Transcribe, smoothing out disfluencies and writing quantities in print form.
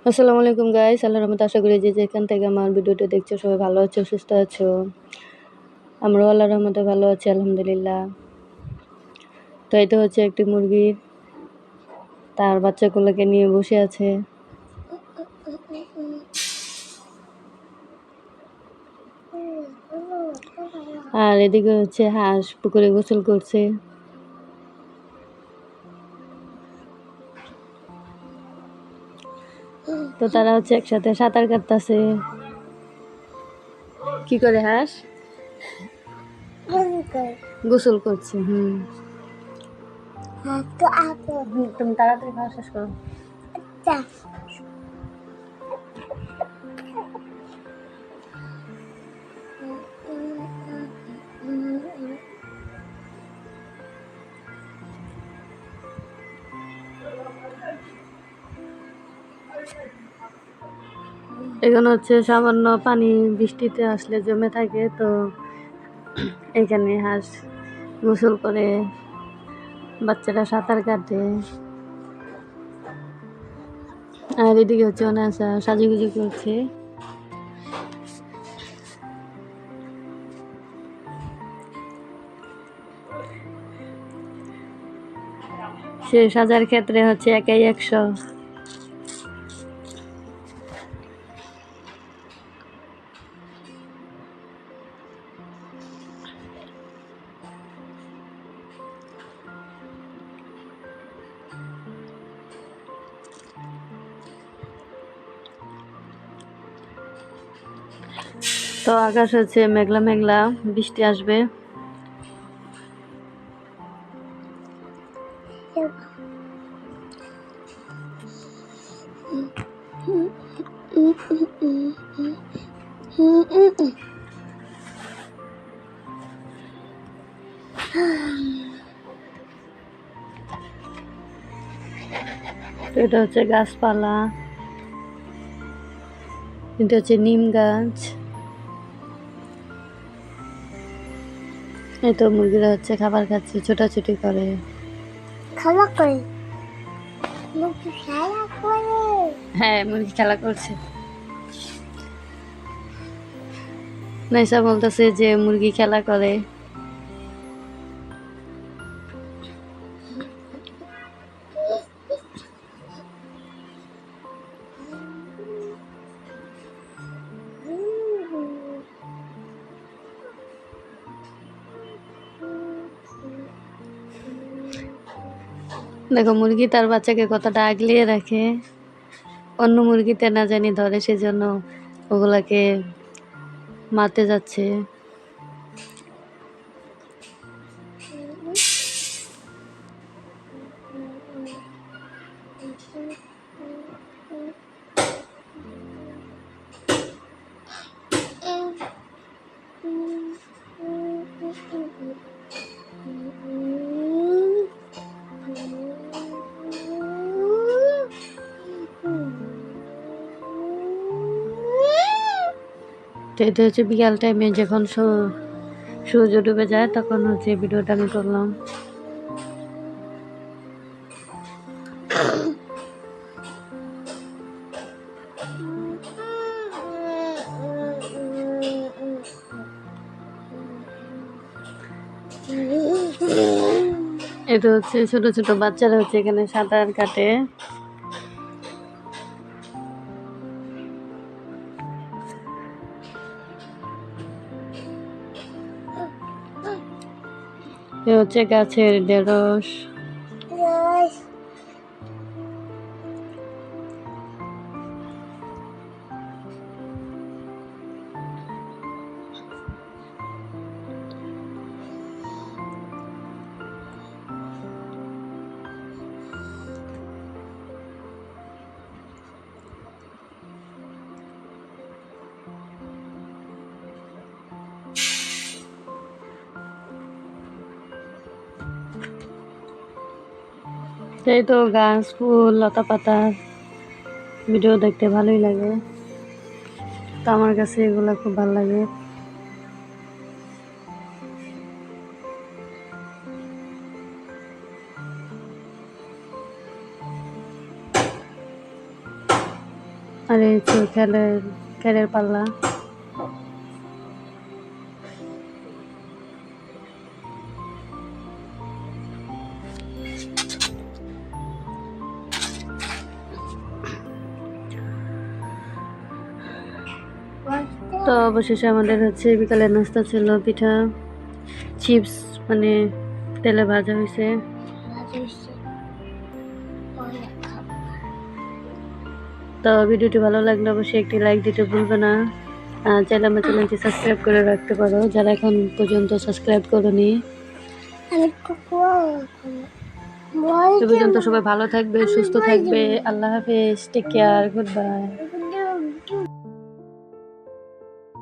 আসসালামু আলাইকুম গাইস, আল্লাহর রহমতে আশা করি যে যেখান থেকে আমার ভিডিওটি দেখছো সবাই ভালো আছো, সুস্থ আছো। আমরাও আল্লাহর রহমতে ভালো আছি আলহামদুলিল্লাহ। তো এই তো হচ্ছে একটি মুরগি তার বাচ্চাগুলোকে নিয়ে বসে আছে। আর এদিকে হচ্ছে হাঁস পুকুরে গোসল করছে। তো তারা হচ্ছে একসাথে সাঁতার কাটতেছে। কি করে হাঁস গোসল করছে? তুমি তাড়াতাড়ি খাওয়া শেষ করো। এখানে হচ্ছে সামান্য পানি বৃষ্টিতে আসলে জমে থাকে, তো এখানে হাঁস গোসল করে, বাচ্চারা সাঁতার কাটে। আর এদিকে হচ্ছে অনেক সাজুগুজু করছে। সে সাজার ক্ষেত্রে হচ্ছে একাই 100। তো আকাশ হচ্ছে মেঘলা মেঘলা, বৃষ্টি আসবে। তো এটা হচ্ছে গাছপালা, এটা হচ্ছে নিম গাছ। এই তো মুরগিরা হচ্ছে খাবার খাচ্ছে, ছোটাছুটি করে। হ্যাঁ, মুরগি খেলা করছে। নাইসা বলতেছে যে মুরগি খেলা করে। দেখো মুরগি তার বাচ্চাকে কতটা আগলিয়ে রাখে, অন্য মুরগিতে না জানি ধরে, সেজন্য ওগুলাকে মারতে যাচ্ছে। তো এটা হচ্ছে বিকাল টাইমে যখন সূর্য ডুবে যায় তখন হচ্ছে ভিডিওটা আমি করলাম। এটা হচ্ছে ছোট ছোট বাচ্চারা হচ্ছে এখানে সাঁতার কাটে। এ হচ্ছে গাছের ঢেঁড়স। এই তো গাছ, ফুল, লতা পাতা ভিডিও দেখতে ভালোই লাগে। তো আমার কাছে এগুলো খুব ভালো লাগে। আর এই হচ্ছে খেলের পাল্লা। তো অবশেষে আমাদের হচ্ছে বিকালের নাস্তা ছিল পিঠা, চিপস, মানে তেলে ভাজা হয়েছে। তো ভিডিওটি ভালো লাগলে অবশ্যই একটি লাইক দিতে ভুলবে না। চাইলে আমার চ্যানেলটি সাবস্ক্রাইব করে রাখতে পারো যারা এখন পর্যন্ত সাবস্ক্রাইব করোনি। সে পর্যন্ত সবাই ভালো থাকবে, সুস্থ থাকবে। আল্লাহ হাফেজ, টেক কেয়ার, গুড বাই।